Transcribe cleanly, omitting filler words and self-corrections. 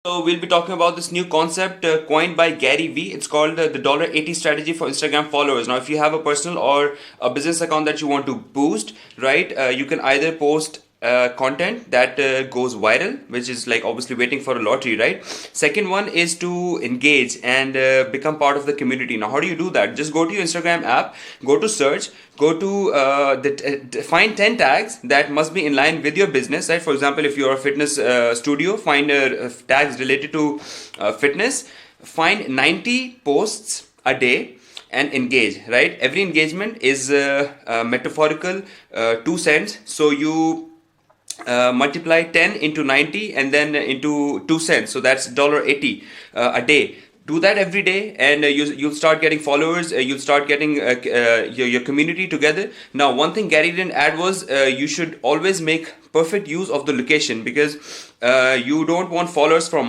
So we'll be talking about this new concept coined by Gary Vee. It's called the $80 strategy for Instagram followers. Now, if you have a personal or a business account that you want to boost, right, you can either post content that goes viral, which is like obviously waiting for a lottery, right? Second one is to engage and become part of the community. Now, how do you do that? Just go to your Instagram app, go to search, go to find 10 tags that must be in line with your business, right? For example, if you're a fitness studio, find tags related to fitness, find 90 posts a day and engage, right? Every engagement is metaphorical 2 cents, so you multiply 10 into 90 and then into 2 cents, so that's $80 a day. Do that every day and you'll start getting followers, you'll start getting your community together. Now, one thing Gary didn't add was you should always make perfect use of the location, because you don't want followers from